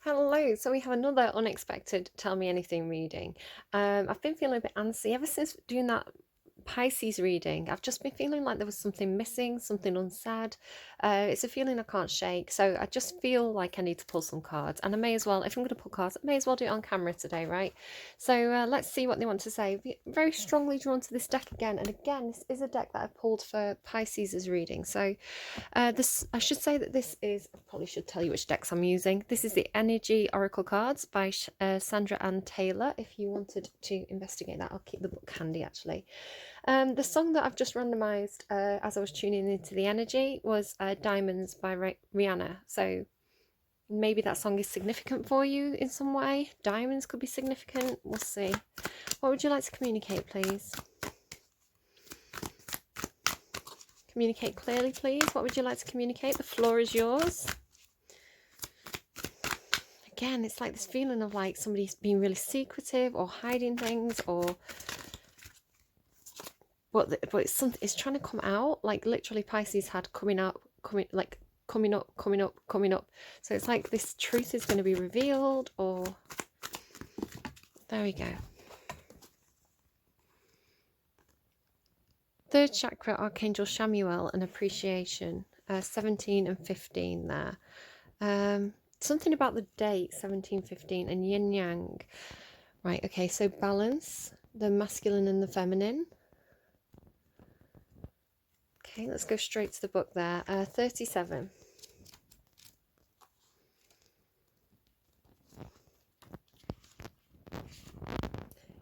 Hello, so we have another unexpected Tell Me Anything reading. I've been feeling a bit antsy ever since doing that Pisces reading. I've just been feeling like there was something missing, something unsaid. It's a feeling I can't shake, so I just feel like I need to pull some cards. And I may as well, if I'm going to pull cards, I may as well do it on camera today, right? So let's see what they want to say. Very strongly drawn to this deck again, and again, this is a deck that I pulled for Pisces' reading. So this, I should say that this is, I probably should tell you which decks I'm using. This is the Energy Oracle cards by Sandra Ann Taylor. If you wanted to investigate that, I'll keep the book handy actually. The song that I've just randomised as I was tuning into the energy was Diamonds by Rihanna. So maybe that song is significant for you in some way. Diamonds could be significant. We'll see. What would you like to communicate, please? Communicate clearly, please. What would you like to communicate? The floor is yours. Again, it's like this feeling of like somebody's being really secretive or hiding things, or but it's trying to come out. Like literally, Pisces had coming up. So it's like this truth is going to be revealed, or there we go. Third chakra, Archangel Shamuel, and appreciation. 17 and 15 there. Something about the date 1715 and yin yang. Right, okay, so balance, the masculine and the feminine. Okay, let's go straight to the book there. 37.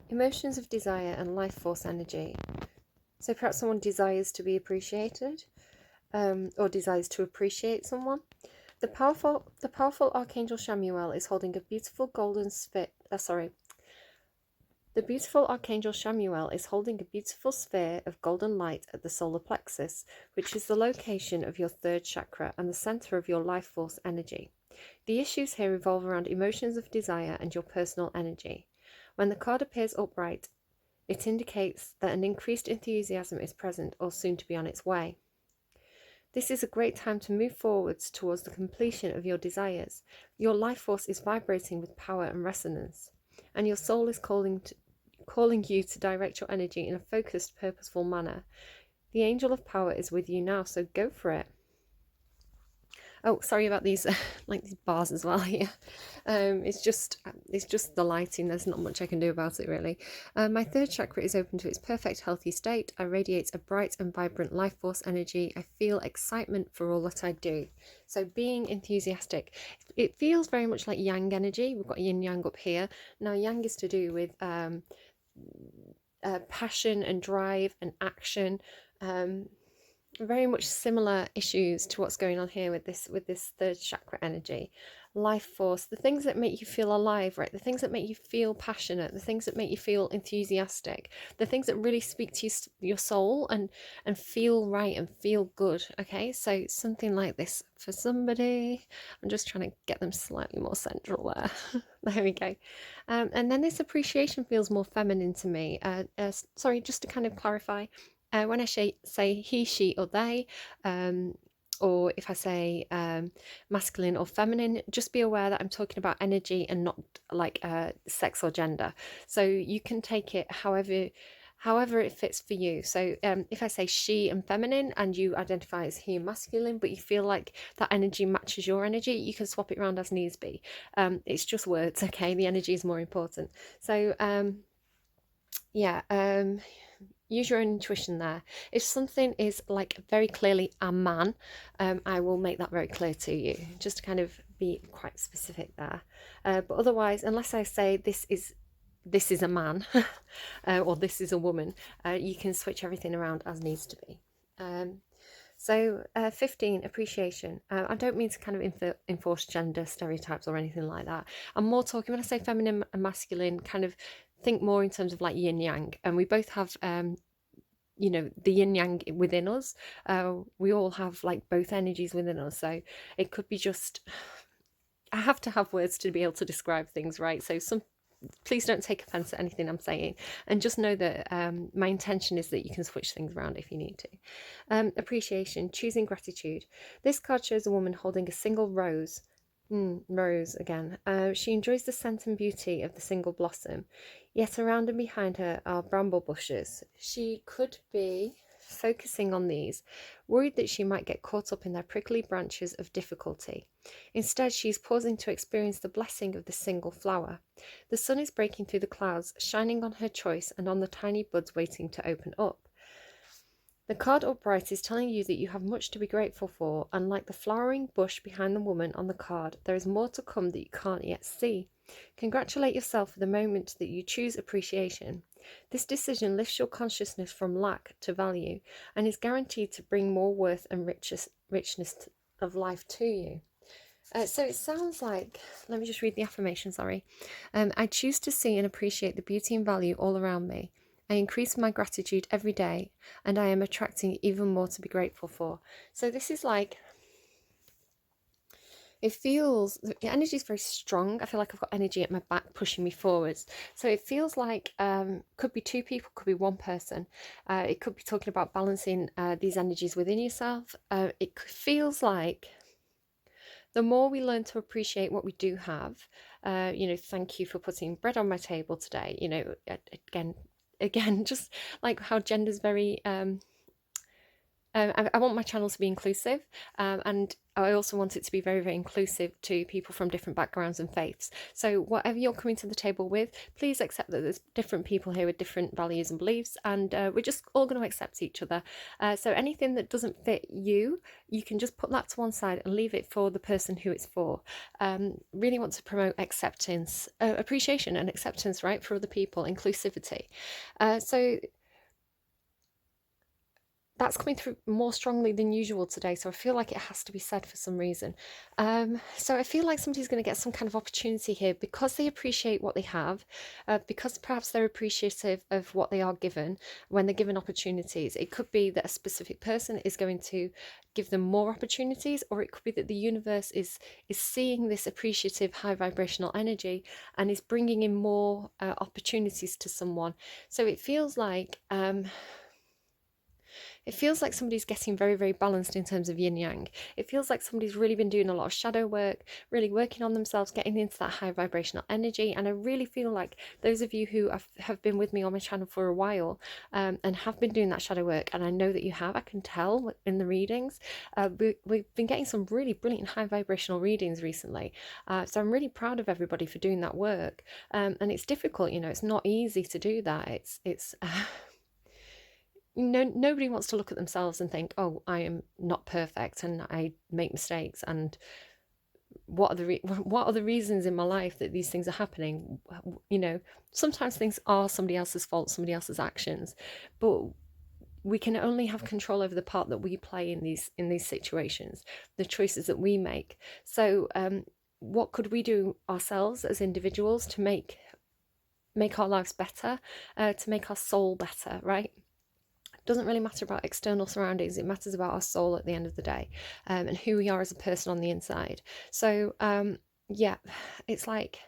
Emotions of desire and life force energy. So perhaps someone desires to be appreciated, or desires to appreciate someone. The powerful Archangel Shamuel is holding a beautiful golden sphere. The beautiful Archangel Shamuel is holding a beautiful sphere of golden light at the solar plexus, which is the location of your third chakra and the center of your life force energy. The issues here revolve around emotions of desire and your personal energy. When the card appears upright, it indicates that an increased enthusiasm is present or soon to be on its way. This is a great time to move forwards towards the completion of your desires. Your life force is vibrating with power and resonance, and your soul is calling you to direct your energy in a focused, purposeful manner. The angel of power is with you now, so go for it. Oh, sorry about these like these bars as well here. It's just the lighting. There's not much I can do about it really. My third chakra is open to its perfect healthy state. I radiate a bright and vibrant life force energy. I feel excitement for all that I do. So being enthusiastic, it feels very much like yang energy. We've got yin yang up here. Now yang is to do with passion and drive and action. Very much similar issues to what's going on here with this third chakra energy. Life force, the things that make you feel alive, right? The things that make you feel passionate, the things that make you feel enthusiastic, the things that really speak to your soul and feel right and feel good. Okay, so something like this for somebody. I'm just trying to get them slightly more central there. There we go. And then this appreciation feels more feminine to me. Sorry, just to kind of clarify, when I say he, she, or they, or if I say masculine or feminine, just be aware that I'm talking about energy and not like sex or gender. So you can take it however it fits for you. So if I say she and feminine and you identify as he and masculine, but you feel like that energy matches your energy, you can swap it around as needs be. It's just words, okay? The energy is more important. So use your own intuition there. If something is like very clearly a man, I will make that very clear to you, just to kind of be quite specific there. But otherwise, unless I say this is a man or this is a woman, you can switch everything around as needs to be. So 15, appreciation. I don't mean to kind of enforce gender stereotypes or anything like that. I'm more talking, when I say feminine and masculine, kind of think more in terms of like yin yang, and we both have the yin yang within us. We all have like both energies within us, so it could be just, I have to have words to be able to describe things, right? So please don't take offense at anything I'm saying, and just know that my intention is that you can switch things around if you need to. Appreciation, choosing gratitude. This card shows a woman holding a single rose Rose again. She enjoys the scent and beauty of the single blossom, yet around and behind her are bramble bushes. She could be focusing on these, worried that she might get caught up in their prickly branches of difficulty. Instead, she is pausing to experience the blessing of the single flower. The sun is breaking through the clouds, shining on her choice and on the tiny buds waiting to open up. The card upright is telling you that you have much to be grateful for, and like the flowering bush behind the woman on the card, there is more to come that you can't yet see. Congratulate yourself for the moment that you choose appreciation. This decision lifts your consciousness from lack to value and is guaranteed to bring more worth and richness of life to you. So it sounds like, let me just read the affirmation, sorry. I choose to see and appreciate the beauty and value all around me. I increase my gratitude every day, and I am attracting even more to be grateful for. So this is like, it feels, the energy is very strong. I feel like I've got energy at my back pushing me forwards. So it feels like, could be two people, could be one person. It could be talking about balancing these energies within yourself. It feels like the more we learn to appreciate what we do have, thank you for putting bread on my table today. Again, just like how gender's very, I want my channel to be inclusive, and I also want it to be very, very inclusive to people from different backgrounds and faiths. So whatever you're coming to the table with, please accept that there's different people here with different values and beliefs, and we're just all going to accept each other. So anything that doesn't fit you, you can just put that to one side and leave it for the person who it's for. Really want to promote acceptance, appreciation and acceptance, right, for other people, inclusivity. So that's coming through more strongly than usual today, so I feel like it has to be said for some reason. So I feel like somebody's going to get some kind of opportunity here because they appreciate what they have, because perhaps they're appreciative of what they are given when they're given opportunities. It could be that a specific person is going to give them more opportunities, or it could be that the universe is seeing this appreciative high vibrational energy and is bringing in more opportunities to someone. So it feels like somebody's getting very, very balanced in terms of yin yang. It feels like somebody's really been doing a lot of shadow work, really working on themselves, getting into that high vibrational energy. And I really feel like those of you who have been with me on my channel for a while, and have been doing that shadow work, and I know that you have, I can tell in the readings, we've been getting some really brilliant high vibrational readings recently. So I'm really proud of everybody for doing that work. And it's difficult, it's not easy to do that. It's nobody wants to look at themselves and think, oh, I am not perfect and I make mistakes, and what are the reasons in my life that these things are happening. Sometimes things are somebody else's fault, somebody else's actions, but we can only have control over the part that we play in these situations, the choices that we make. So what could we do ourselves as individuals to make our lives better, to make our soul better, right? Doesn't really matter about external surroundings. It matters about our soul at the end of the day, and who we are as a person on the inside. So yeah, it's like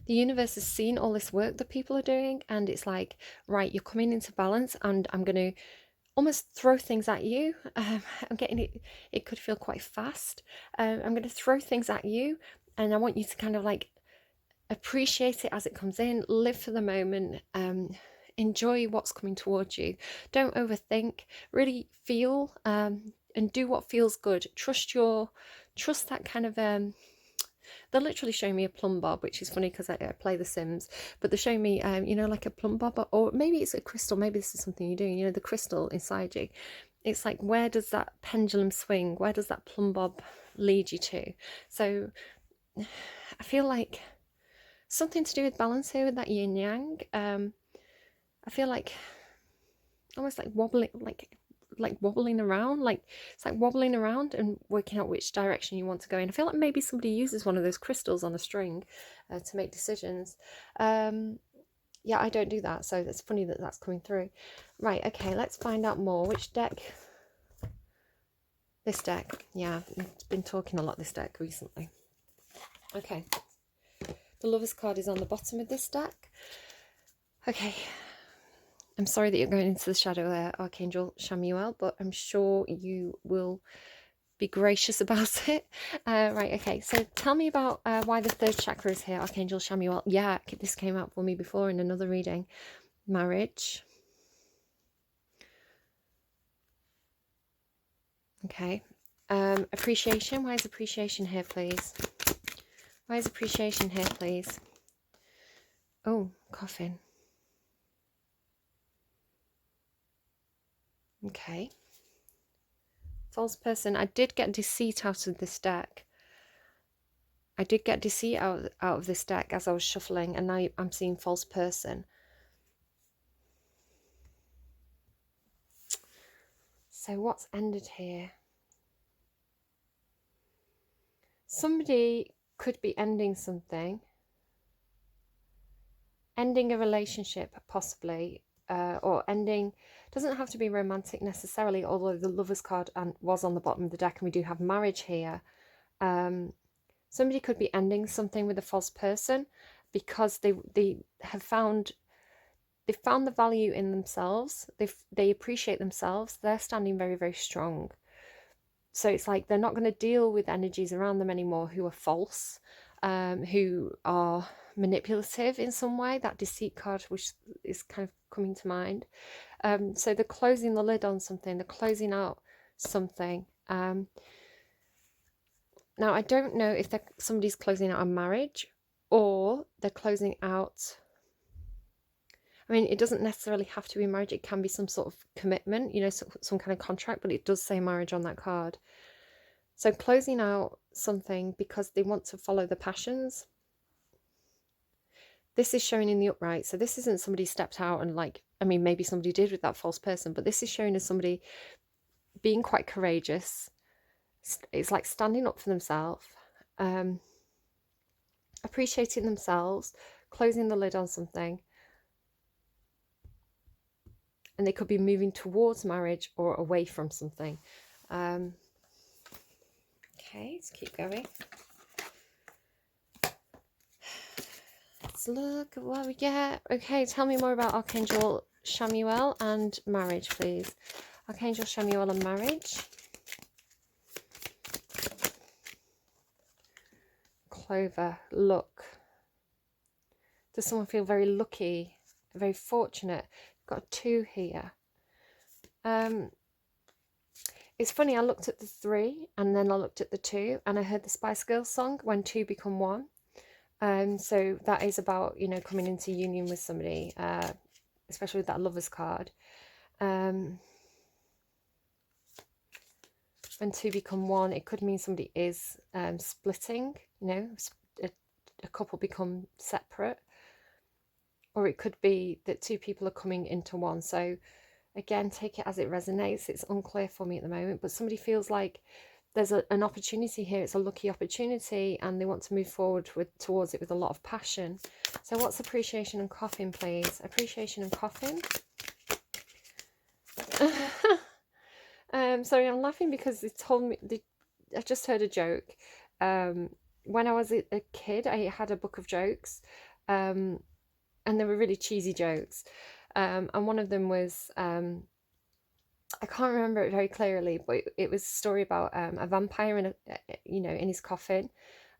the universe has seen all this work that people are doing, and it's like, right, you're coming into balance, and I'm going to almost throw things at you. I'm getting it could feel quite fast. I'm going to throw things at you, and I want you to kind of like appreciate it as it comes in, live for the moment, enjoy what's coming towards you. Don't overthink, really feel, and do what feels good. Trust that kind of they're literally showing me a plumb bob, which is funny because I play The Sims, but they're showing me like a plumb bob, or maybe it's a crystal, maybe this is something you're doing, the crystal inside you. It's like, where does that pendulum swing, where does that plumb bob lead you to? So I feel like something to do with balance here with that yin yang. I feel like almost like wobbling, like wobbling around, like it's like wobbling around and working out which direction you want to go in. I feel like maybe somebody uses one of those crystals on a string to make decisions. Yeah, I don't do that, so it's funny that that's coming through. Right, okay, let's find out more. Which deck? This deck. Yeah, I've been talking a lot this deck recently. Okay, the Lover's card is on the bottom of this deck. Okay, I'm sorry that you're going into the shadow there, Archangel Chamuel, but I'm sure you will be gracious about it. Right, okay, so tell me about why the third chakra is here, Archangel Chamuel. Yeah, this came up for me before in another reading. Marriage. Okay. Appreciation. Why is appreciation here, please? Why is appreciation here, please? Oh, coffin. Okay. False person. I did get deceit out of this deck. I did get deceit out of this deck as I was shuffling, and now I'm seeing false person. So what's ended here? Somebody could be ending something. Ending a relationship, possibly. Or ending, doesn't have to be romantic necessarily, although the Lovers card was on the bottom of the deck, and we do have marriage here. Somebody could be ending something with a false person because they have found the value in themselves. They appreciate themselves. They're standing very, very strong. So it's like they're not going to deal with energies around them anymore who are false, who are manipulative in some way. That deceit card, which is kind of coming to mind. So they're closing the lid on something. They're closing out something. Now, I don't know if somebody's closing out a marriage or they're closing out... I mean, it doesn't necessarily have to be marriage. It can be some sort of commitment, you know, some kind of contract, but it does say marriage on that card. So closing out something because they want to follow the passions. This is showing in the upright. So this isn't somebody stepped out and like, I mean, maybe somebody did with that false person, but this is showing as somebody being quite courageous. It's like standing up for themselves, appreciating themselves, closing the lid on something. And they could be moving towards marriage or away from something. Okay, let's keep going. Let's look at what we get. Okay, tell me more about Archangel Chamuel and marriage, please. Archangel Chamuel and marriage. Clover, luck. Does someone feel very lucky, very fortunate? Got a 2 here. It's funny, I looked at the 3 and then I looked at the 2 and I heard the Spice Girls song, When Two Become One. So that is about, you know, coming into union with somebody, especially with that Lovers card. When two become one, it could mean somebody is splitting, you know, a couple become separate. Or it could be that 2 people are coming into one. So again, take it as it resonates. It's unclear for me at the moment, but somebody feels like there's an opportunity here. It's a lucky opportunity and they want to move forward towards it with a lot of passion. So what's appreciation and coffin, please? Appreciation and coffin. Sorry, I'm laughing because they told me, I just heard a joke. When I was a kid, I had a book of jokes. And they were really cheesy jokes. And one of them was, I can't remember it very clearly, but it was a story about a vampire in his coffin.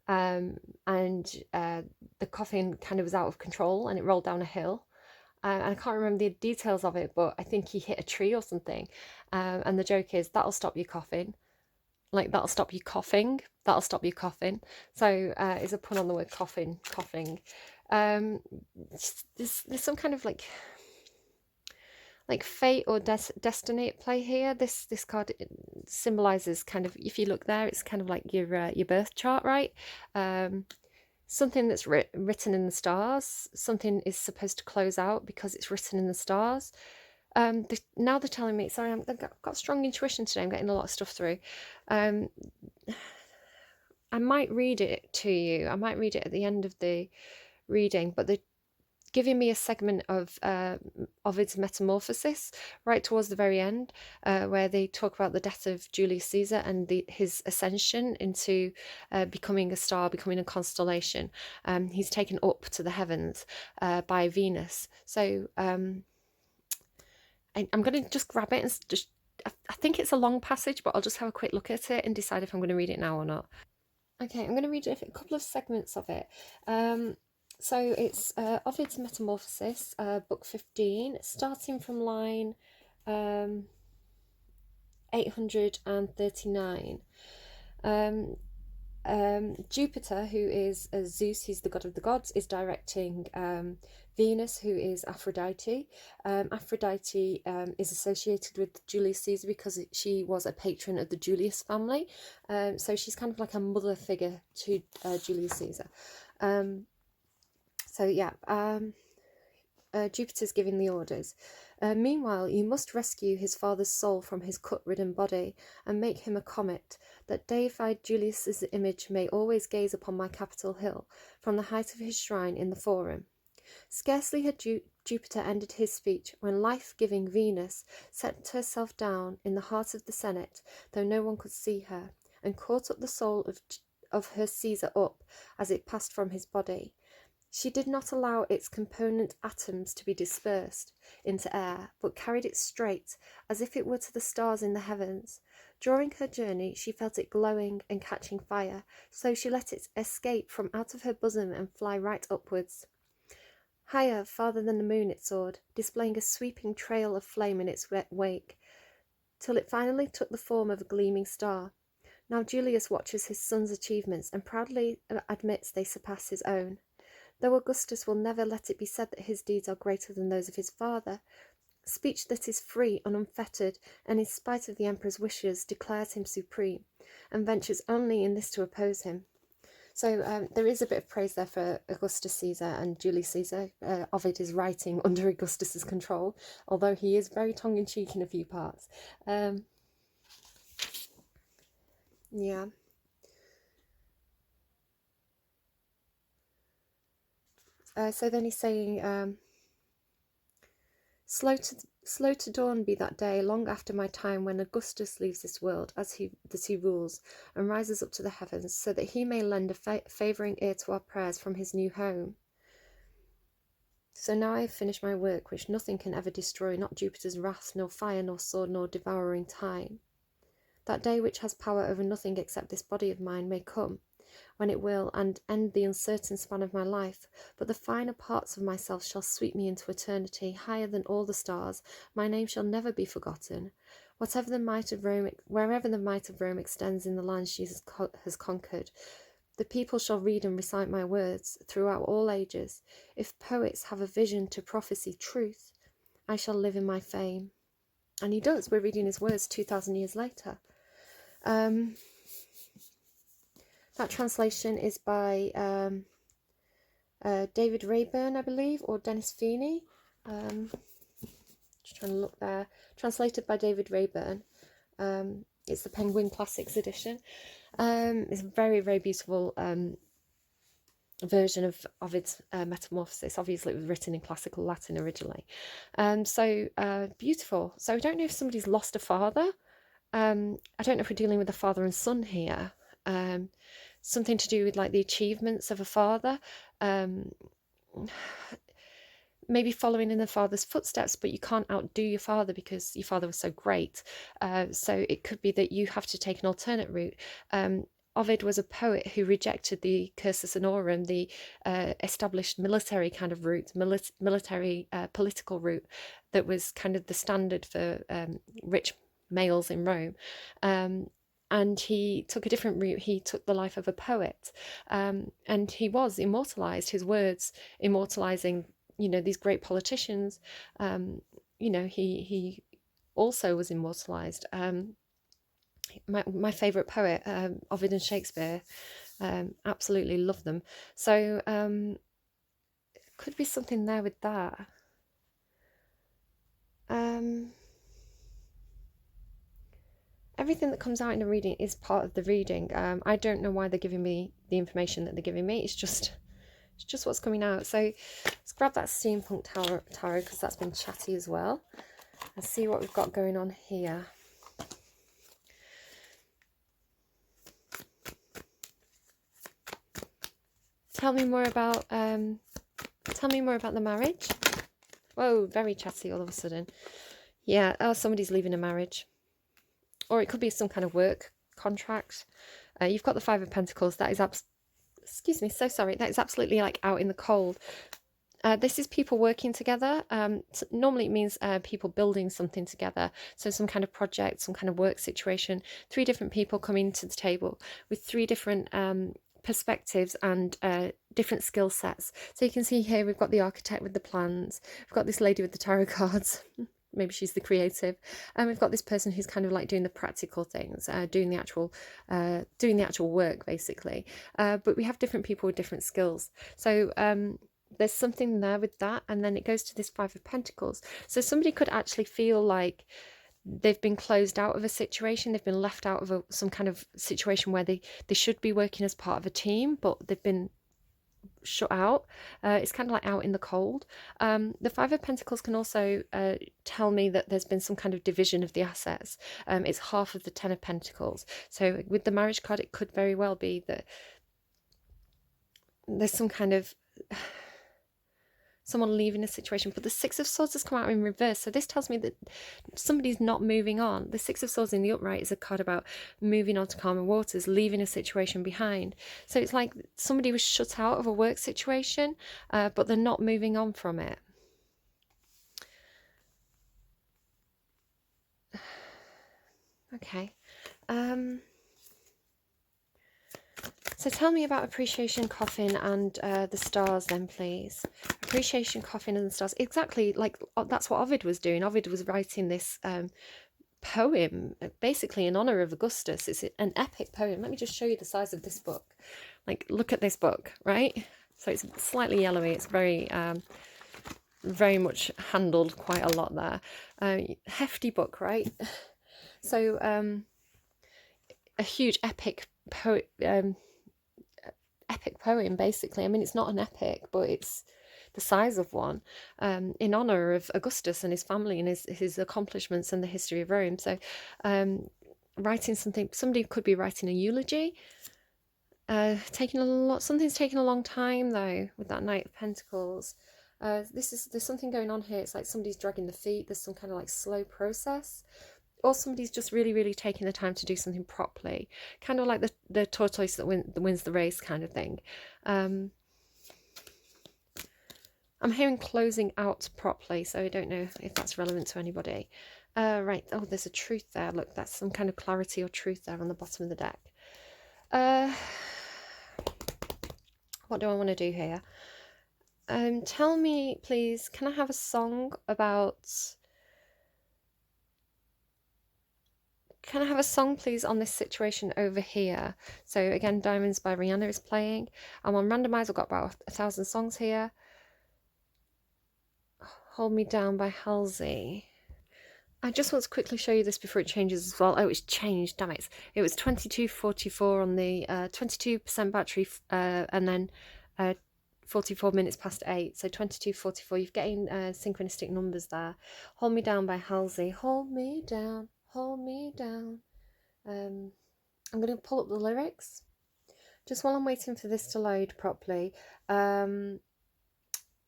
And the coffin kind of was out of control and it rolled down a hill. And I can't remember the details of it, but I think he hit a tree or something. And the joke is, that'll stop your coffin. Like, that'll stop you coughing. That'll stop you coughing. So it's a pun on the word coffin, coughing. There's some kind of like fate or destiny at play here. This card symbolizes kind of, if you look there, it's kind of like your birth chart, right? Something that's written in the stars. Something is supposed to close out because it's written in the stars. Now they're telling me, sorry, I've got strong intuition today. I'm getting a lot of stuff through. I might read it to you. I might read it at the end of the reading, but they're giving me a segment of Ovid's Metamorphosis right towards the very end, where they talk about the death of Julius Caesar and his ascension into becoming a star, becoming a constellation. He's taken up to the heavens by Venus. So I'm going to just grab it and just I think it's a long passage, but I'll just have a quick look at it and decide if I'm going to read it now or not. Okay, I'm going to read a couple of segments of it. So it's Ovid's Metamorphosis, book 15, starting from line 839. Jupiter, who is Zeus, he's the god of the gods, is directing Venus, who is Aphrodite. Aphrodite is associated with Julius Caesar because she was a patron of the Julius family. So she's kind of like a mother figure to Julius Caesar. Jupiter's giving the orders. Meanwhile, you must rescue his father's soul from his cut-ridden body and make him a comet, that deified Julius's image may always gaze upon my Capitol hill from the height of his shrine in the Forum. Scarcely had Jupiter ended his speech when life-giving Venus set herself down in the heart of the Senate, though no one could see her, and caught up the soul of her Caesar up as it passed from his body. She did not allow its component atoms to be dispersed into air, but carried it straight, as if it were to the stars in the heavens. During her journey, she felt it glowing and catching fire, so she let it escape from out of her bosom and fly right upwards. Higher, farther than the moon it soared, displaying a sweeping trail of flame in its wake, till it finally took the form of a gleaming star. Now Julius watches his son's achievements and proudly admits they surpass his own. Though Augustus will never let it be said that his deeds are greater than those of his father, speech that is free and unfettered, and in spite of the emperor's wishes, declares him supreme, and ventures only in this to oppose him. So there is a bit of praise there for Augustus Caesar and Julius Caesar. Ovid is writing under Augustus's control, although he is very tongue-in-cheek in a few parts. Yeah. So then he's saying, slow to dawn be that day, long after my time, when Augustus leaves this world as he rules, and rises up to the heavens, so that he may lend a favouring ear to our prayers from his new home. So now I have finished my work, which nothing can ever destroy, not Jupiter's wrath, nor fire, nor sword, nor devouring time. That day, which has power over nothing except this body of mine, may come, when it will, and end the uncertain span of my life, but the finer parts of myself shall sweep me into eternity, higher than all the stars. My name shall never be forgotten. Wherever the might of Rome extends in the lands she has conquered, the people shall read and recite my words throughout all ages. If poets have a vision to prophesy truth, I shall live in my fame. And he does. We're reading his words 2,000 years later. That translation is by David Rayburn, I believe, or Dennis Feeney. Just trying to look there. Translated by David Rayburn. It's the Penguin Classics edition. It's a very, very beautiful version of Ovid's Metamorphosis. Obviously, it was written in classical Latin originally. Beautiful. So I don't know if somebody's lost a father. I don't know if we're dealing with a father and son here. Something to do with like the achievements of a father, maybe following in the father's footsteps, but you can't outdo your father because your father was so great. So it could be that you have to take an alternate route. Ovid was a poet who rejected the cursus honorum, the established military kind of route, military political route that was kind of the standard for rich males in Rome. And he took a different route. He took the life of a poet, and he was immortalized, his words immortalizing, these great politicians. He also was immortalized. My favorite poet, Ovid and Shakespeare, absolutely love them. So could be something there with that. Everything that comes out in a reading is part of the reading. I don't know why they're giving me the information that they're giving me. It's just what's coming out. So let's grab that steampunk tarot because that's been chatty as well. And see what we've got going on here. Tell me more about the marriage. Whoa, very chatty all of a sudden. Yeah, somebody's leaving a marriage. or it could be some kind of work contract. You've got the Five of Pentacles. That is excuse me, so sorry. That is absolutely like out in the cold. This is people working together. Normally it means people building something together. So some kind of project, some kind of work situation. 3 different people coming to the table with 3 different perspectives and different skill sets. So you can see here we've got the architect with the plans. We've got this lady with the tarot cards. Maybe she's the creative, and we've got this person who's kind of like doing the practical things, doing the actual work basically. But we have different people with different skills. So there's something there with that, and then it goes to this Five of Pentacles. So somebody could actually feel like they've been closed out of a situation, they've been left out of some kind of situation where they should be working as part of a team, but they've been shut out. It's kind of like out in the cold. The Five of Pentacles can also tell me that there's been some kind of division of the assets. It's half of the Ten of Pentacles. So with the marriage card, it could very well be that there's some kind of someone leaving a situation, but the Six of Swords has come out in reverse, so this tells me that somebody's not moving on. The Six of Swords in the upright is a card about moving on to calmer waters, leaving a situation behind. So it's like somebody was shut out of a work situation, but they're not moving on from it. Okay. So tell me about Appreciation Coffin and the stars then, please. Appreciation Coffin and the stars. Exactly, like that's what Ovid was doing. Ovid was writing this poem, basically in honour of Augustus. It's an epic poem. Let me just show you the size of this book. Like, look at this book, right? So it's slightly yellowy. It's very, very much handled quite a lot there. Hefty book, right? So a huge epic poem. Epic poem, basically. I mean, it's not an epic, but it's the size of one, in honor of Augustus and his family and his accomplishments and the history of Rome. So writing something, somebody could be writing a eulogy. Something's taking a long time though with that Knight of Pentacles. There's something going on here. It's like somebody's dragging the feet. There's some kind of like slow process, or somebody's just really, really taking the time to do something properly, kind of like the tortoise that wins the race kind of thing. I'm hearing closing out properly, so I don't know if that's relevant to anybody. Right, oh, there's a truth there. Look, that's some kind of clarity or truth there on the bottom of the deck. What do I want to do here? Tell me, please, can I have a song about... Can I have a song, please, on this situation over here? So again, Diamonds by Rihanna is playing. I'm on Randomize. I've got about 1,000 songs here. Hold Me Down by Halsey. I just want to quickly show you this before it changes as well. Oh, it's changed, damn it. It was 22:44 on the 22% battery, and then 44 minutes past 8. So 22:44. You're getting synchronistic numbers there. Hold Me Down by Halsey. Hold me down. Hold me down. I'm going to pull up the lyrics just while I'm waiting for this to load properly.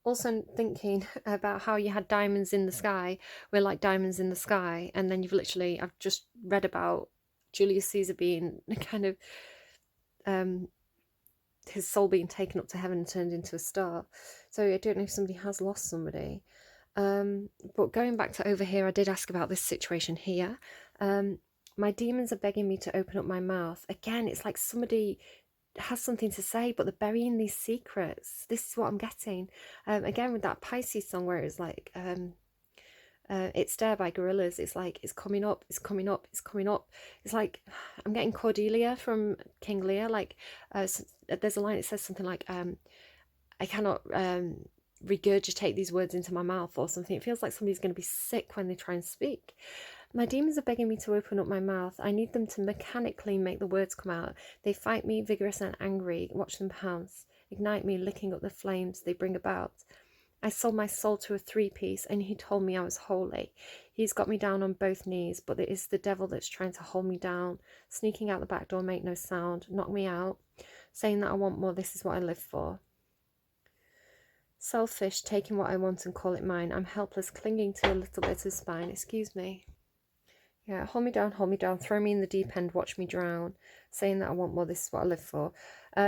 Also thinking about how you had diamonds in the sky. We're like diamonds in the sky. And then I've just read about Julius Caesar being kind of, his soul being taken up to heaven and turned into a star. So I don't know if somebody has lost somebody. But going back to over here, I did ask about this situation here. My demons are begging me to open up my mouth. Again, it's like somebody has something to say, but they're burying these secrets. This is what I'm getting. Again, with that Pisces song where it's like, It's There by Gorillaz. It's like, it's coming up, it's coming up, it's coming up. It's like, I'm getting Cordelia from King Lear. Like, there's a line that says something like, I cannot... regurgitate these words into my mouth or something. It feels like somebody's going to be sick when they try and speak. My demons are begging me to open up my mouth. I need them to mechanically make the words come out. They fight me, vigorous and angry. Watch them pounce. Ignite me, licking up the flames they bring about. I sold my soul to a 3-piece and he told me I was holy. He's got me down on both knees, but it is the devil that's trying to hold me down. Sneaking out the back door, make no sound, knock me out. Saying that I want more, this is what I live for. Selfish, taking what I want and call it mine. I'm helpless, clinging to a little bit of spine. Excuse me. Yeah, hold me down, throw me in the deep end, watch me drown, saying that I want more, this is what I live for.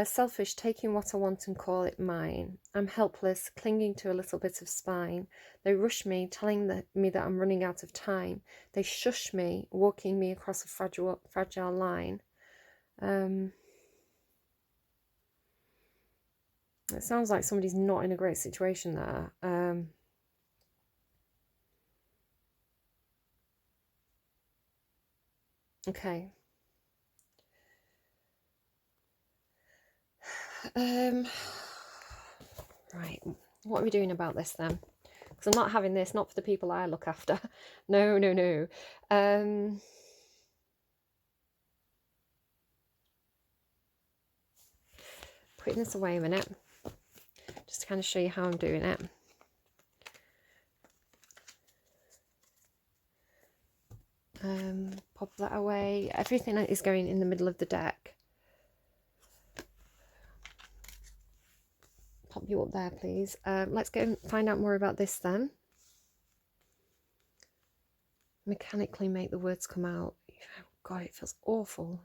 Selfish, taking what I want and call it mine. I'm helpless, clinging to a little bit of spine. They rush me, telling me that I'm running out of time. They shush me, walking me across a fragile line. It sounds like somebody's not in a great situation there. Okay. Right. What are we doing about this then? Because I'm not having this, not for the people I look after. No. Putting this away a minute, just to kind of show you how I'm doing it. Pop that away. Everything is going in the middle of the deck. Pop you up there, please. Let's go and find out more about this then. Mechanically make the words come out. God, it feels awful.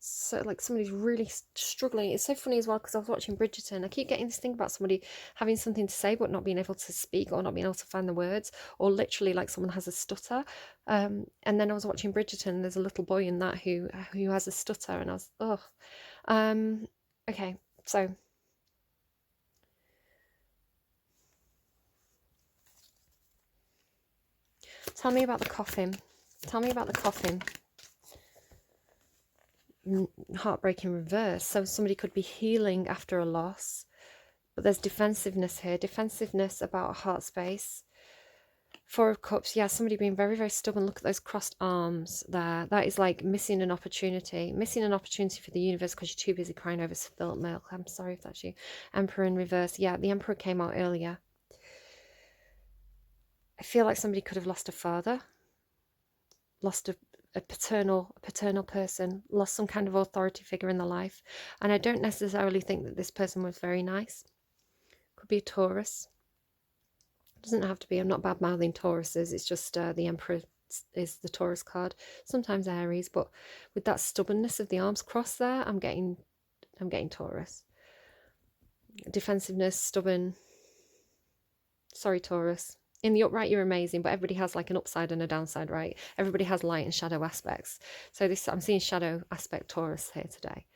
So like somebody's really struggling. It's so funny as well because I was watching Bridgerton. I keep getting this thing about somebody having something to say but not being able to speak or not being able to find the words, or literally like someone has a stutter. And then I was watching Bridgerton. There's a little boy in that who has a stutter, and I was okay. So tell me about the coffin. Tell me about the coffin. Heartbreak in reverse. So somebody could be healing after a loss, but there's defensiveness here. Defensiveness about a heart space. Four of Cups. Yeah, somebody being very, very stubborn. Look at those crossed arms there. That is like missing an opportunity. Missing an opportunity for the universe because you're too busy crying over spilt milk. I'm sorry if that's you. Emperor in reverse. Yeah, the Emperor came out earlier. I feel like somebody could have lost a father. Lost a paternal person, lost some kind of authority figure in their life, and I don't necessarily think that this person was very nice. Could be a Taurus, doesn't have to be. I'm not bad mouthing Tauruses, it's just the Emperor is the Taurus card, sometimes Aries, but with that stubbornness of the arms crossed there, I'm getting Taurus. Defensiveness, stubborn. Sorry, Taurus. In the upright, you're amazing, but everybody has like an upside and a downside, right? Everybody has light and shadow aspects. So this, I'm seeing shadow aspect Taurus here today.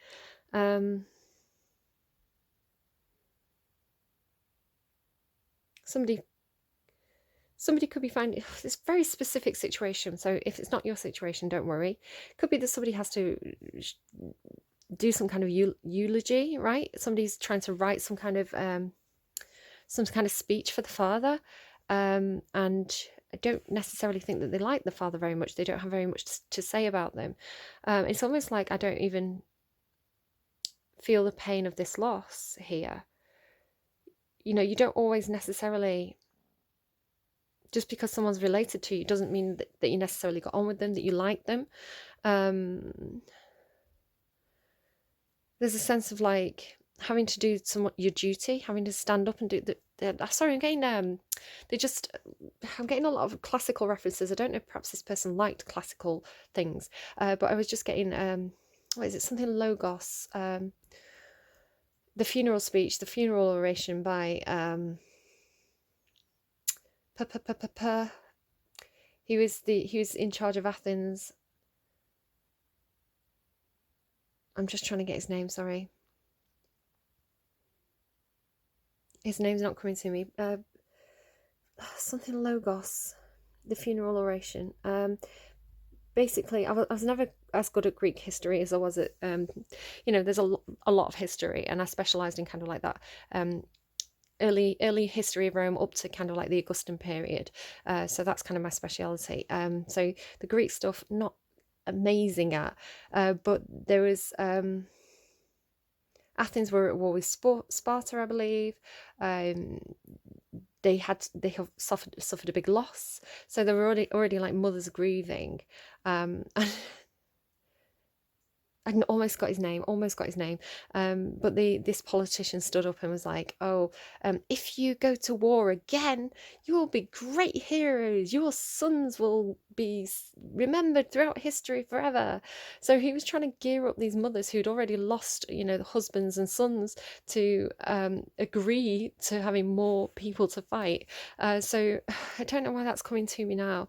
Somebody could be finding this very specific situation. So if it's not your situation, don't worry. Could be that somebody has to do some kind of eulogy, right? Somebody's trying to write some kind of speech for the father. And I don't necessarily think that they like the father very much. They don't have very much to say about them. It's almost like I don't even feel the pain of this loss here. You know, you don't always necessarily, just because someone's related to you doesn't mean that you necessarily got on with them, that you like them. There's a sense of like having to do your duty, having to stand up and do sorry, I'm getting I'm getting a lot of classical references. I don't know, perhaps this person liked classical things, but I was just getting what is it, something Logos, the funeral speech, the funeral oration by he was in charge of Athens. I'm just trying to get his name, sorry. His name's not coming to me. Something Logos, the funeral oration. Basically, I was never as good at Greek history as I was at, you know, there's a lot of history, and I specialised in kind of like that early history of Rome up to kind of like the Augustan period. So that's kind of my speciality. So the Greek stuff, not amazing at, but there was Athens were at war with Sparta, I believe. They have suffered a big loss, so they were already like mothers grieving, and I almost got his name, but this politician stood up and was like, oh, if you go to war again, you will be great heroes. Your sons will be remembered throughout history forever. So he was trying to gear up these mothers who'd already lost, the husbands and sons to agree to having more people to fight. So I don't know why that's coming to me now.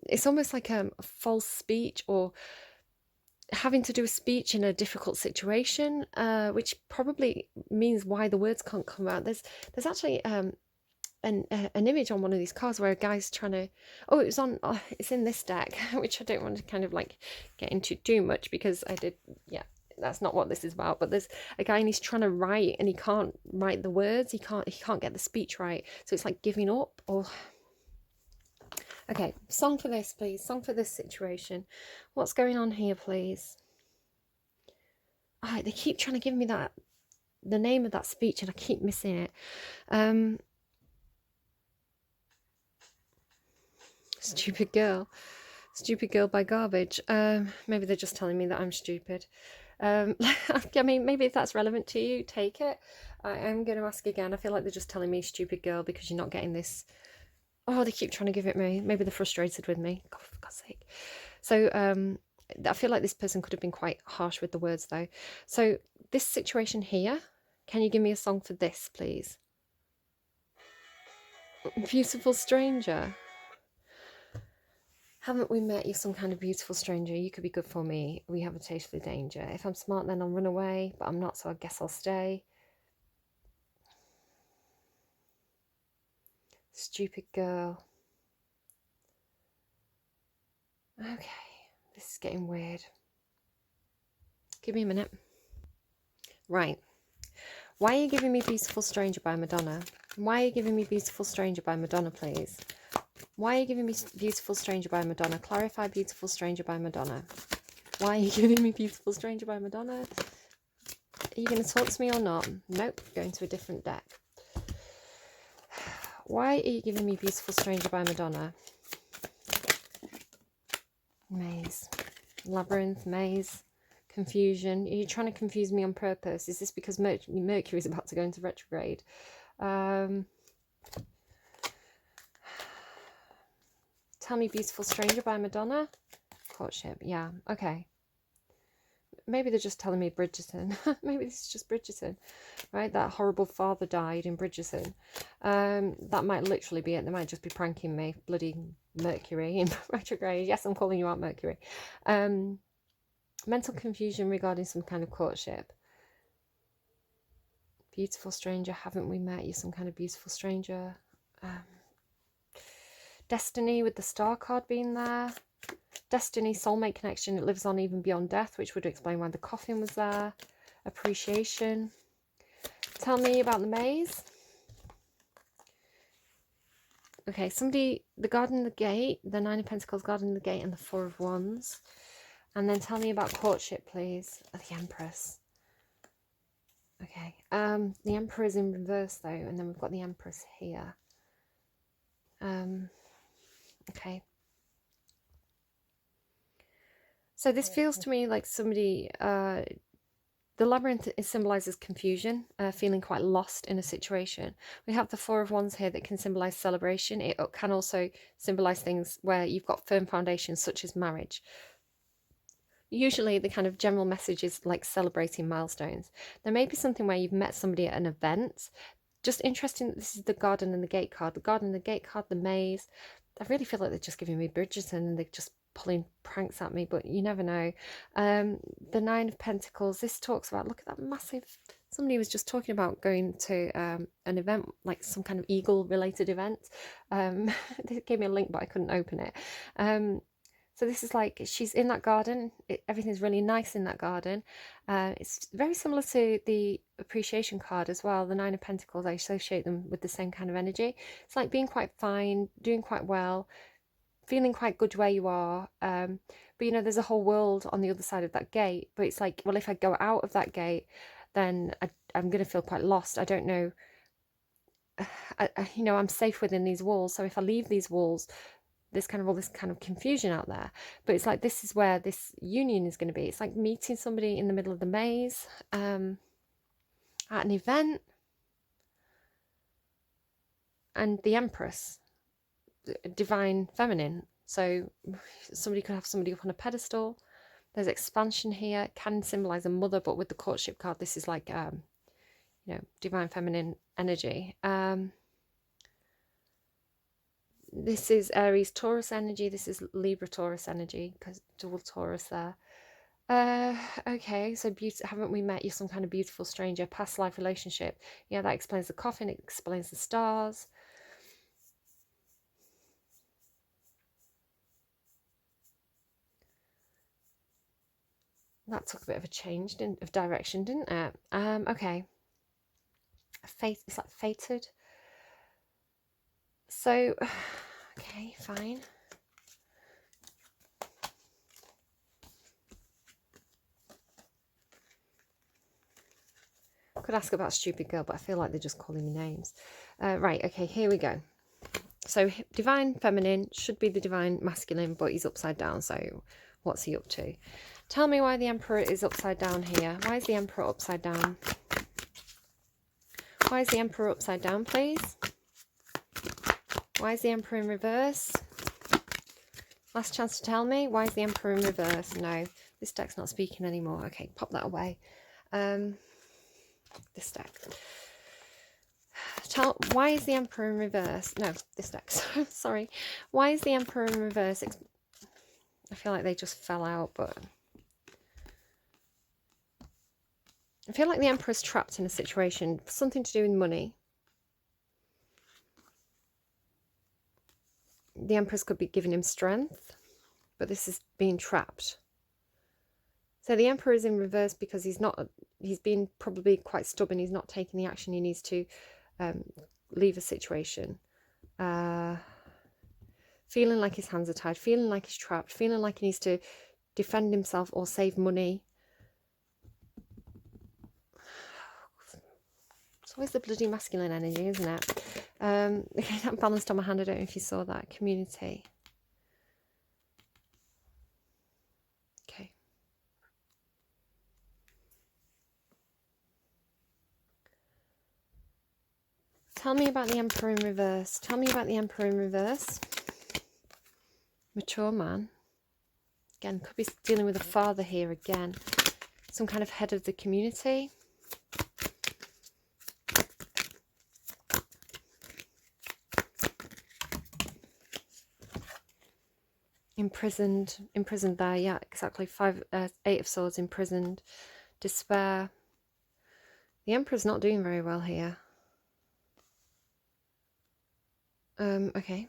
It's almost like a false speech, or having to do a speech in a difficult situation, which probably means why the words can't come out. There's actually an image on one of these cards where a guy's trying to, it's in this deck, which I don't want to kind of like get into too much, because that's not what this is about. But there's a guy and he's trying to write and he can't write the words, he can't get the speech right, so it's like giving up. Or okay, song for this, please. Song for this situation. What's going on here, please? They keep trying to give me the name of that speech, and I keep missing it. Stupid girl by Garbage. Maybe they're just telling me that I'm stupid. I mean, maybe if that's relevant to you, take it. I am going to ask again. I feel like they're just telling me stupid girl because you're not getting this. Oh, they keep trying to give it me. Maybe they're frustrated with me. God, for God's sake. So I feel like this person could have been quite harsh with the words, though. So this situation here, can you give me a song for this, please? Beautiful stranger. Haven't we met, you some kind of beautiful stranger? You could be good for me. We have a taste for danger. If I'm smart, then I'll run away, but I'm not, so I guess I'll stay. Stupid girl. Okay, this is getting weird. Give me a minute. Right. Why are you giving me Beautiful Stranger by Madonna? Why are you giving me Beautiful Stranger by Madonna, please? Why are you giving me Beautiful Stranger by Madonna? Clarify Beautiful Stranger by Madonna. Why are you giving me Beautiful Stranger by Madonna? Are you going to talk to me or not? Nope, going to a different deck. Why are you giving me Beautiful Stranger by Madonna? Maze. Labyrinth, maze, confusion. Are you trying to confuse me on purpose? Is this because Mercury is about to go into retrograde? Tell me Beautiful Stranger by Madonna. Courtship, yeah, okay. Maybe they're just telling me Bridgerton. Maybe this is just Bridgerton, right? That horrible father died in Bridgerton. That might literally be it. They might just be pranking me. Bloody Mercury in retrograde. Yes, I'm calling you out, Mercury. Mental confusion regarding some kind of courtship. Beautiful stranger, haven't we met? You some kind of beautiful stranger. Destiny with the star card being there. Destiny, soulmate connection, it lives on even beyond death, which would explain why the coffin was there. Appreciation. Tell me about the maze. Okay, somebody, the garden and the gate, the Nine of Pentacles, garden and the gate, and the Four of Wands. And then tell me about courtship, please. The Empress. Okay, the Emperor is in reverse though, and then we've got the Empress here. Okay. So this feels to me like somebody, the labyrinth symbolises confusion, feeling quite lost in a situation. We have the Four of Wands here that can symbolise celebration. It can also symbolise things where you've got firm foundations, such as marriage. Usually the kind of general message is like celebrating milestones. There may be something where you've met somebody at an event. Just interesting that this is the garden and the gate card. The garden and the gate card, the maze. I really feel like they're just giving me Bridgerton and they're just pulling pranks at me, but you never know. The Nine of Pentacles, this talks about, look at that massive, somebody was just talking about going to an event, like some kind of eagle related event. They gave me a link but I couldn't open it. So this is like, she's in that garden, everything's really nice in that garden. It's very similar to the appreciation card as well, the Nine of Pentacles. I associate them with the same kind of energy. It's like being quite fine, doing quite well, feeling quite good where you are. But you know, there's a whole world on the other side of that gate. But it's like, well, if I go out of that gate, then I'm going to feel quite lost. I don't know, you know, I'm safe within these walls. So if I leave these walls, there's kind of all this kind of confusion out there, but it's like this is where this union is going to be. It's like meeting somebody in the middle of the maze, at an event. And the Empress, divine feminine, so somebody could have somebody up on a pedestal. There's expansion here. It can symbolize a mother, but with the courtship card, this is like divine feminine energy. This is Aries Taurus energy. This is Libra Taurus energy, because double Taurus there. Okay, so haven't we met? You're some kind of beautiful stranger, past life relationship. Yeah, that explains the coffin. It explains the stars. That took a bit of a change of direction, didn't it? Okay. Fate, it's like fated. So, okay, fine. I could ask about stupid girl, but I feel like they're just calling me names. Right, okay, here we go. So divine feminine should be the divine masculine, but he's upside down. So what's he up to? Tell me why the Emperor is upside down here. Why is the Emperor upside down? Why is the Emperor upside down, please? Why is the Emperor in reverse? Last chance to tell me. Why is the Emperor in reverse? No, this deck's not speaking anymore. Okay, pop that away. This deck. Why is the Emperor in reverse? No, this deck. Sorry. Why is the Emperor in reverse? I feel like they just fell out, but I feel like the Emperor's trapped in a situation, something to do with money. The Empress could be giving him strength, but this is being trapped. So the Emperor is in reverse because he's been probably quite stubborn. He's not taking the action he needs to leave a situation. Feeling like his hands are tied, feeling like he's trapped, feeling like he needs to defend himself or save money. It's always the bloody masculine energy, isn't it? Okay, that balanced on my hand. I don't know if you saw that. Community. Okay. Tell me about the Emperor in reverse. Tell me about the Emperor in reverse. Mature man. Again, could be dealing with a father here again. Some kind of head of the community. Imprisoned there, yeah, exactly. 8 of Swords, imprisoned, despair. The Emperor's not doing very well here. Okay.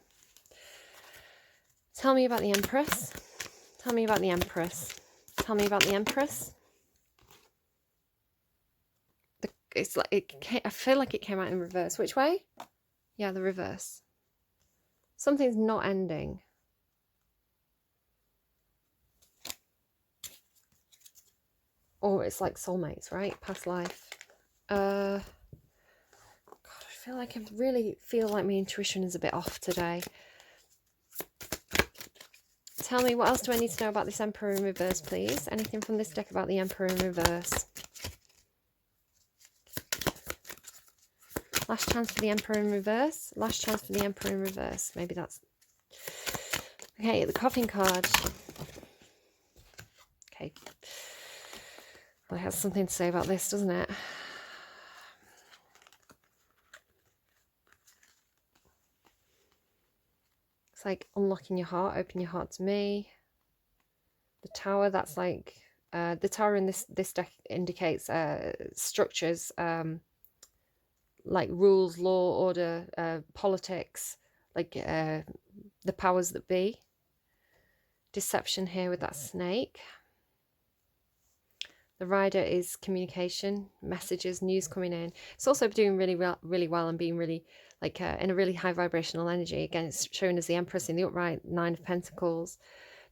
Tell me about the Empress. Tell me about the Empress. Tell me about the Empress. It's like I feel like it came out in reverse. Which way? Yeah, the reverse. Something's not ending. Or it's like soulmates, right? Past life. God, I really feel like my intuition is a bit off today. Tell me, what else do I need to know about this Emperor in reverse, please? Anything from this deck about the Emperor in reverse? Last chance for the Emperor in reverse. Last chance for the Emperor in reverse. Maybe that's... Okay, the coffin card. Okay. Well, it has something to say about this, doesn't it? It's like unlocking your heart, open your heart to me. The Tower, that's like... the Tower in this deck indicates structures, like rules, law, order, politics, like the powers that be. Deception here with that snake. The Rider is communication, messages, news coming in. It's also doing really well and being really like in a really high vibrational energy. Again, it's showing as the Empress in the upright, 9 of Pentacles.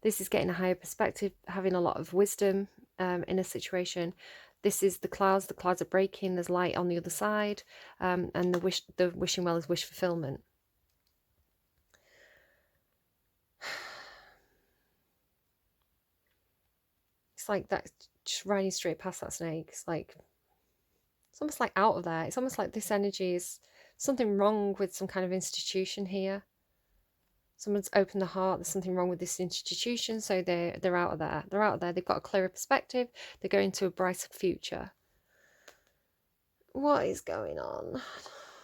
This is getting a higher perspective, having a lot of wisdom in a situation. This is the clouds. The clouds are breaking. There's light on the other side, and the wishing well is wish fulfillment. It's like that, just riding straight past that snake. It's like, it's almost like out of there. It's almost like this energy is something wrong with some kind of institution here. Someone's opened the heart. There's something wrong with this institution, so they're out of there. They're out of there. They've got a clearer perspective. They're going to a brighter future. What is going on?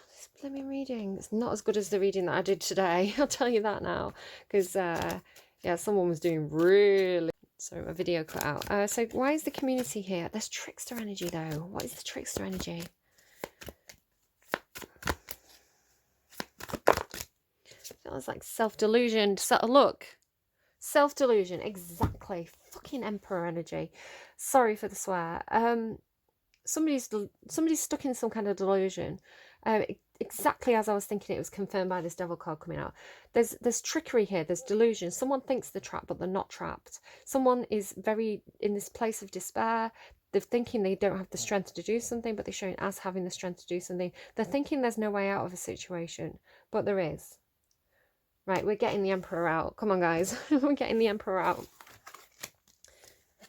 This blooming reading. It's not as good as the reading that I did today. I'll tell you that now, because yeah, someone was doing really. Sorry, my video cut out. So why is the community here? There's trickster energy though. What is the trickster energy? Feels like self-delusion. Look, self-delusion. Exactly. Fucking emperor energy. Sorry for the swear. Somebody's stuck in some kind of delusion. Exactly as I was thinking, it was confirmed by this devil card coming out. There's trickery here. There's delusion. Someone thinks they're trapped, but they're not trapped. Someone is very in this place of despair. They're thinking they don't have the strength to do something, but they're showing as having the strength to do something. They're thinking there's no way out of a situation, but there is. Right, we're getting the Emperor out. Come on, guys. We're getting the Emperor out.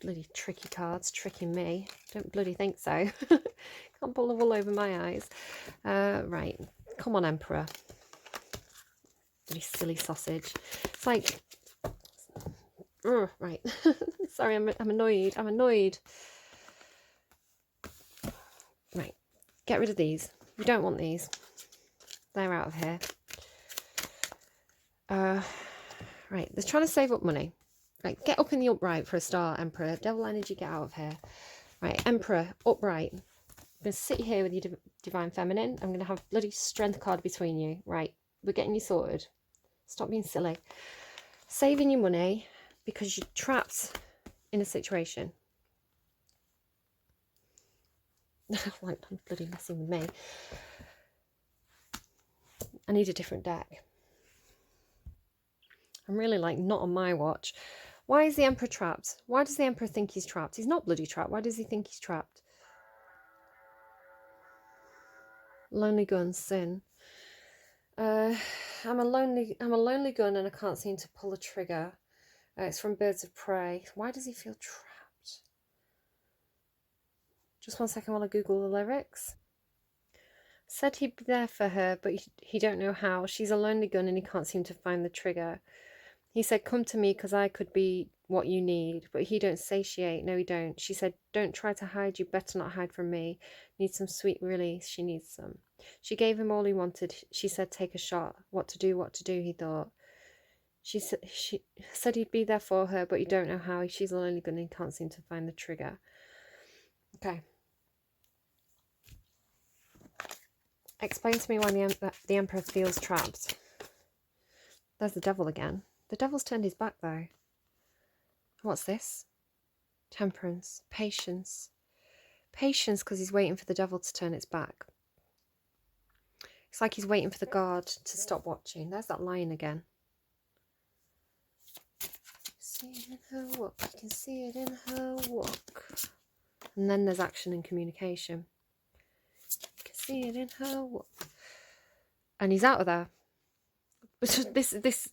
Bloody tricky cards, tricking me. Don't bloody think so. Can't pull the wool over my eyes. Right, come on, Emperor. Bloody silly sausage. It's like... right. Sorry, I'm annoyed. I'm annoyed. Right, get rid of these. We don't want these. They're out of here. Right, they're trying to save up money. Right, get up in the upright for a start, Emperor. Devil energy, get out of here. Right, Emperor, upright. I'm going to sit here with your Divine Feminine. I'm going to have bloody Strength card between you. Right, we're getting you sorted. Stop being silly. Saving your money because you're trapped in a situation. Like, I'm bloody messing with me. I need a different deck. I'm really like, not on my watch. Why is the Emperor trapped? Why does the Emperor think he's trapped? He's not bloody trapped. Why does he think he's trapped? Lonely gun, sin. I'm a lonely gun and I can't seem to pull the trigger. It's from Birds of Prey. Why does he feel trapped? Just one second while I Google the lyrics. Said he'd be there for her, but he don't know how. She's a lonely gun and he can't seem to find the trigger. He said, come to me because I could be what you need, but he don't satiate. No, he don't. She said, don't try to hide. You better not hide from me. Need some sweet release. She needs some. She gave him all he wanted. She said, take a shot. What to do, he thought. She said he'd be there for her, but you don't know how. She's a lonely gun and he can't seem to find the trigger. Okay. Explain to me why the Emperor feels trapped. There's the devil again. The devil's turned his back though. What's this? Temperance. Patience. Patience because he's waiting for the devil to turn its back. It's like he's waiting for the guard to stop watching. There's that lion again. See it in her walk. You can see it in her walk. And then there's action and communication. You can see it in her walk. And he's out of there. This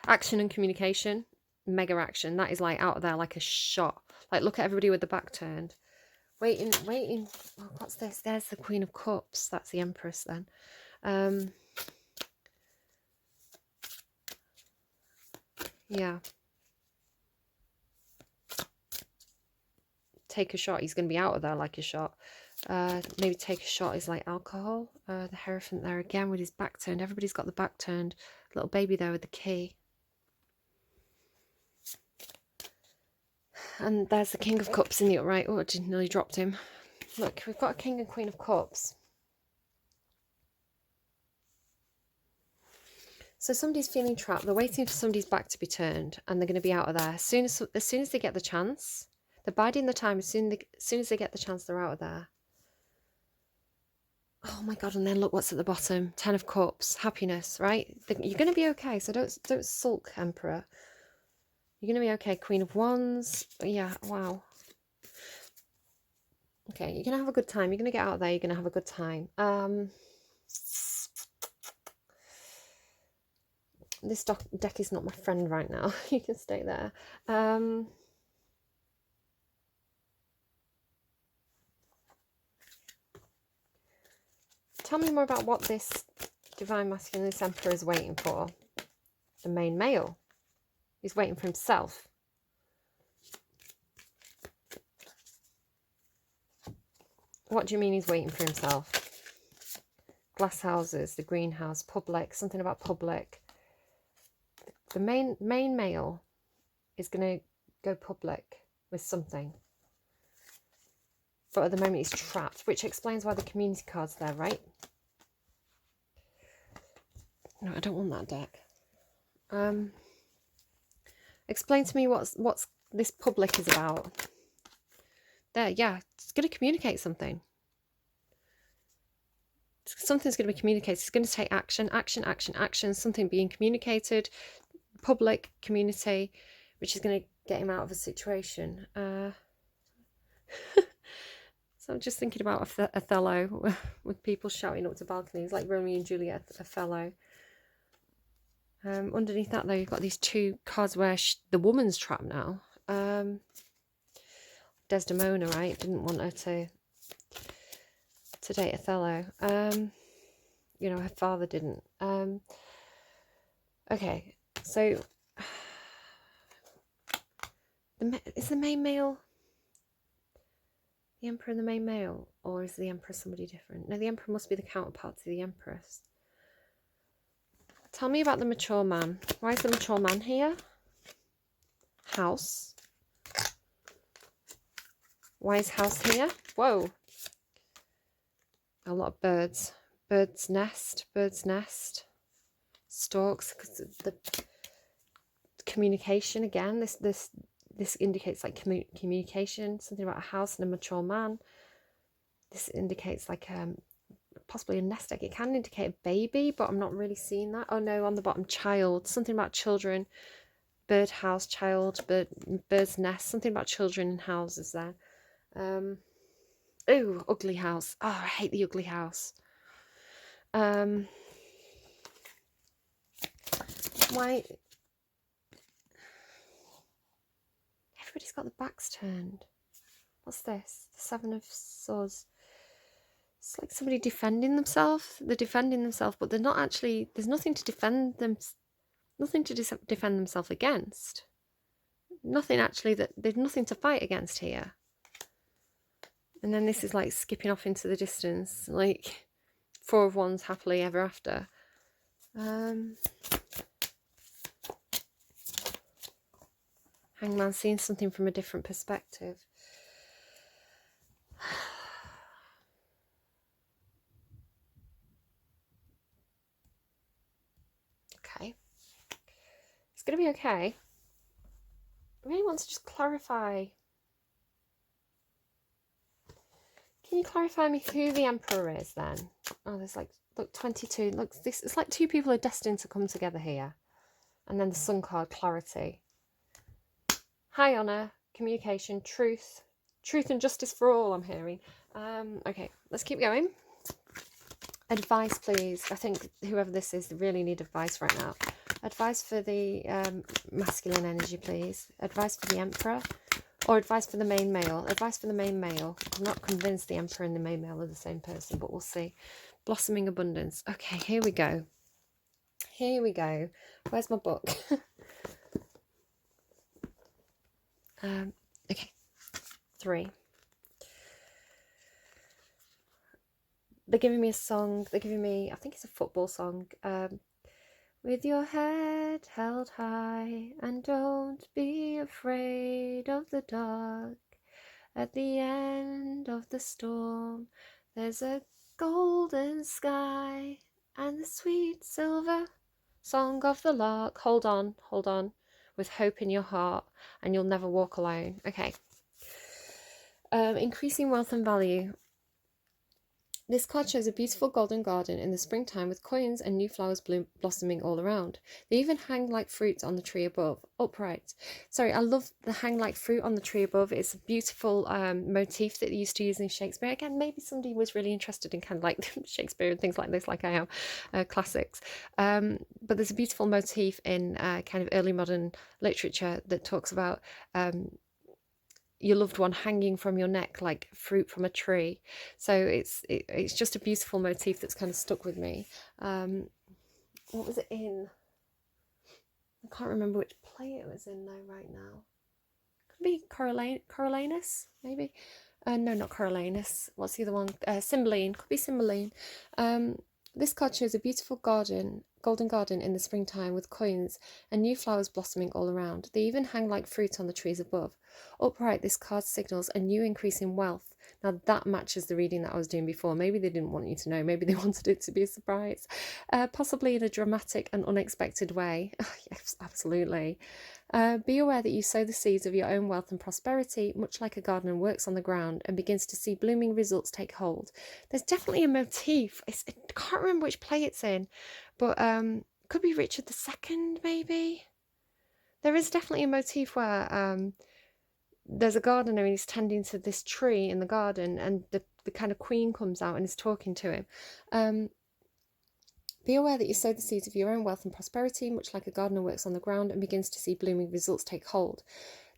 action and communication, mega action, that is like out of there like a shot. Like, look at everybody with the back turned. Waiting. Oh, what's this? There's the Queen of Cups. That's the Empress then. Yeah. Take a shot. He's going to be out of there like a shot. Maybe take a shot is like alcohol. The Hierophant there again with his back turned. Everybody's got the back turned. Little baby there with the key. And there's the King of Cups in the upright. Oh, I just nearly dropped him. Look, we've got a King and Queen of Cups. So somebody's feeling trapped. They're waiting for somebody's back to be turned, and they're going to be out of there as soon as they get the chance. They're biding the time. As soon as they get the chance, they're out of there. Oh my God! And then look what's at the bottom: 10 of Cups, happiness. Right? You're going to be okay. So don't sulk, Emperor. You're going to be okay. Queen of Wands. Yeah. Wow. Okay, you're going to have a good time. You're going to get out there. You're going to have a good time. This deck is not my friend right now. You can stay there. tell me more about what this divine masculine, this emperor, is waiting for. The main male. He's waiting for himself. What do you mean he's waiting for himself? Glass houses, the greenhouse, public, something about public. The main male is going to go public with something. But at the moment he's trapped, which explains why the community card's there, right? No, I don't want that deck. Explain to me what's this public is about. There, yeah, it's going to communicate something. Something's going to be communicated. It's going to take action, something being communicated, public, community, which is going to get him out of a situation. So I'm just thinking about Othello with people shouting up to balconies, like Romeo and Juliet, Othello. Underneath that, though, you've got these two cards where the woman's trapped now. Desdemona, right? Didn't want her to date Othello. You know, her father didn't. Okay, so is the main male the emperor and the main male, or is the emperor somebody different? No, the emperor must be the counterpart to the empress. Tell me about the mature man. Why is the mature man here? House. Why is house here? Whoa. A lot of birds. Bird's nest. Storks. The communication again. This indicates like communication. Something about a house and a mature man. This indicates like possibly a nest egg. It can indicate a baby, but I'm not really seeing that. Oh no, on the bottom, child. Something about children. Bird house, child, bird's nest. Something about children and houses there. Ooh, ugly house. Oh, I hate the ugly house. Why? Everybody's got the backs turned. What's this? The Seven of Swords. It's like somebody defending themselves. They're defending themselves, but they're not actually. There's nothing to defend them. Nothing to defend themselves against. Nothing actually that there's nothing to fight against here. And then this is like skipping off into the distance, like Four of Wands, happily ever after. Hangman, seeing something from a different perspective. Okay. It's going to be okay. I really want to just clarify. Can you clarify me who the Emperor is then? Oh, there's like, look, 22. Look, this, it's like two people are destined to come together here. And then the Sun card, clarity. High honour, communication, truth. Truth and justice for all, I'm hearing. Okay, let's keep going. Advice, please. I think whoever this is, they really need advice right now. Advice for the masculine energy, please. Advice for the Emperor. Or advice for the main male. Advice for the main male. I'm not convinced the Emperor and the main male are the same person, but we'll see. Blossoming abundance. Okay, here we go. Here we go. Where's my book? Okay. 3. They're giving me a song. They're giving me, I think it's a football song. With your head held high, and don't be afraid of the dark. At the end of the storm, there's a golden sky and the sweet silver song of the lark. Hold on, with hope in your heart, and you'll never walk alone. Okay. Increasing wealth and value. This card shows a beautiful golden garden in the springtime with coins and new flowers blossoming all around. They even hang like fruit on the tree above, upright. Sorry, I love the hang like fruit on the tree above. It's a beautiful motif that they used to use in Shakespeare. Again, maybe somebody was really interested in kind of like Shakespeare and things like this, like I am, classics. But there's a beautiful motif in kind of early modern literature that talks about your loved one hanging from your neck like fruit from a tree. So it's just a beautiful motif that's kind of stuck with me. What was it in? I can't remember which play it was in though right now. Could be Coriolanus, maybe. No, not Coriolanus. What's the other one? Cymbeline. Could be Cymbeline. This card shows a beautiful golden garden in the springtime with coins and new flowers blossoming all around. They even hang like fruit on the trees above. Upright, this card signals a new increase in wealth. Now that matches the reading that I was doing before. Maybe they didn't want you to know. Maybe they wanted it to be a surprise. Possibly in a dramatic and unexpected way. Yes, absolutely. Be aware that you sow the seeds of your own wealth and prosperity, much like a gardener works on the ground and begins to see blooming results take hold. There's definitely a motif. I can't remember which play it's in, but could be Richard II, maybe. There is definitely a motif where there's a gardener and he's tending to this tree in the garden, and the kind of queen comes out and is talking to him. Be aware that you sow the seeds of your own wealth and prosperity, much like a gardener works on the ground and begins to see blooming results take hold.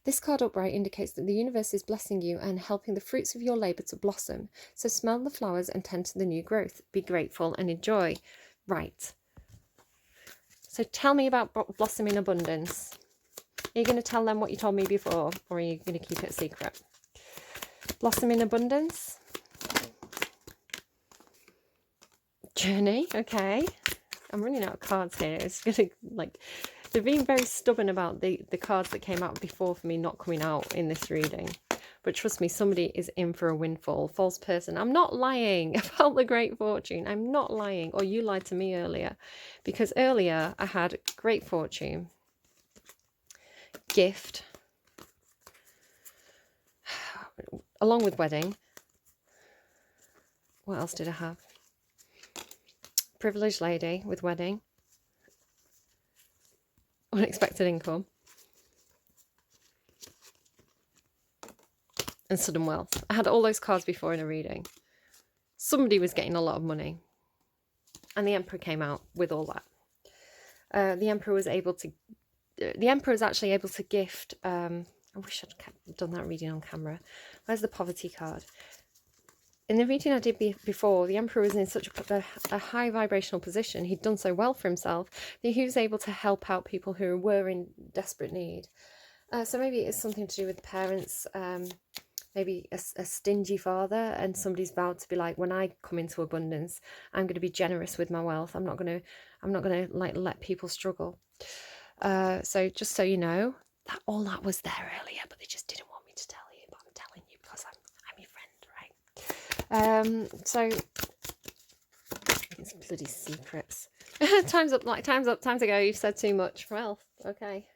This card upright indicates that the universe is blessing you and helping the fruits of your labour to blossom. So smell the flowers and tend to the new growth. Be grateful and enjoy. Right. So tell me about Blossom in Abundance. Are you going to tell them what you told me before, or are you going to keep it a secret? Blossom in Abundance. Journey, okay. I'm running out of cards here. It's going to, like, they're being very stubborn about the cards that came out before for me not coming out in this reading. But trust me, somebody is in for a windfall. False person. I'm not lying about the Great Fortune. I'm not lying. Or you lied to me earlier. Because earlier I had Great Fortune, Gift, along with Wedding. What else did I have? Privileged Lady with Wedding. Unexpected Income. And Sudden Wealth. I had all those cards before in a reading. Somebody was getting a lot of money. And the Emperor came out with all that. The Emperor was actually able to gift, I wish I'd done that reading on camera. Where's the poverty card? In the reading I did before, the Emperor was in such a high vibrational position. He'd done so well for himself that he was able to help out people who were in desperate need. So maybe it's something to do with parents, maybe a stingy father, and somebody's vowed to be like, when I come into abundance, I'm going to be generous with my wealth. I'm not going to like let people struggle. So just so you know, that all that was there earlier, but they just didn't want me to tell you. But I'm telling you because I'm your friend, right? So it's bloody secrets. Time's up. Like time's up. Time to go. You've said too much. Well, okay.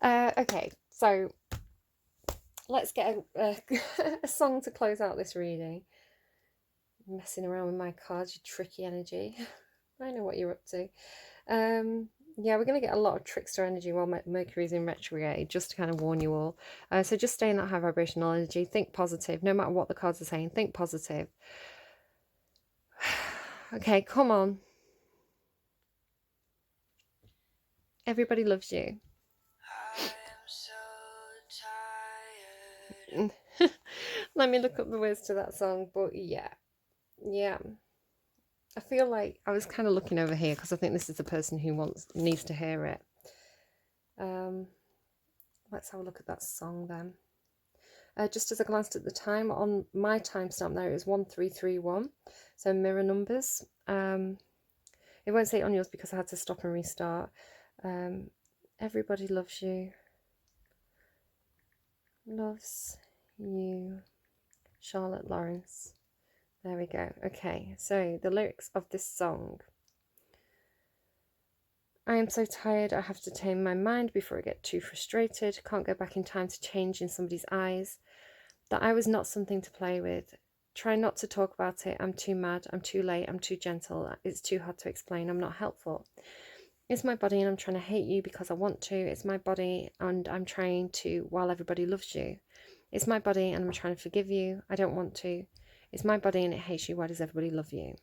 Okay. So let's get a song to close out this reading. Messing around with my cards, you tricky energy. I know what you're up to. Yeah, we're going to get a lot of trickster energy while Mercury's in retrograde, just to kind of warn you all. So just stay in that high vibrational energy. Think positive. No matter what the cards are saying, think positive. Okay, come on. Everybody loves you. I am so tired. Let me look up the words to that song, but yeah. I feel like I was kind of looking over here because I think this is the person who needs to hear it. Let's have a look at that song then. Just as I glanced at the time, on my timestamp there, it was 1331. So mirror numbers. It won't say it on yours because I had to stop and restart. Everybody loves you. Loves you. Charlotte Lawrence. There we go. Okay, so the lyrics of this song. I am so tired, I have to tame my mind before I get too frustrated. Can't go back in time to change in somebody's eyes. That I was not something to play with. Try not to talk about it. I'm too mad, I'm too late, I'm too gentle. It's too hard to explain, I'm not helpful. It's my body and I'm trying to hate you because I want to. It's my body and I'm trying to while everybody loves you. It's my body and I'm trying to forgive you. I don't want to. It's my body and it hates you. Why does everybody love you?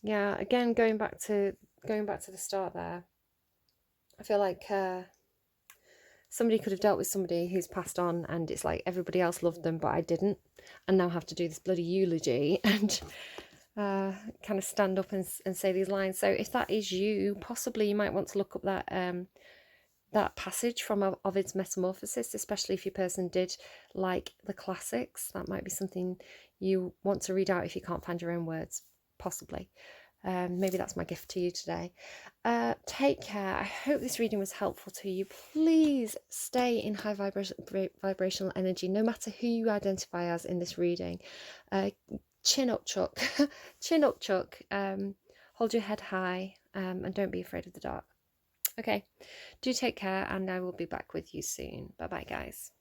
Yeah, again, going back to the start there. I feel like somebody could have dealt with somebody who's passed on, and it's like everybody else loved them, but I didn't, and now have to do this bloody eulogy and kind of stand up and say these lines. So if that is you, possibly you might want to look up that passage from Ovid's Metamorphosis, especially if your person did like the classics. That might be something you want to read out if you can't find your own words, possibly. Maybe that's my gift to you today. Take care. I hope this reading was helpful to you. Please stay in high vibrational energy, no matter who you identify as in this reading. Chin up, Chuck. Chin up, Chuck. Hold your head high, and don't be afraid of the dark. Okay, do take care, and I will be back with you soon. Bye bye, guys.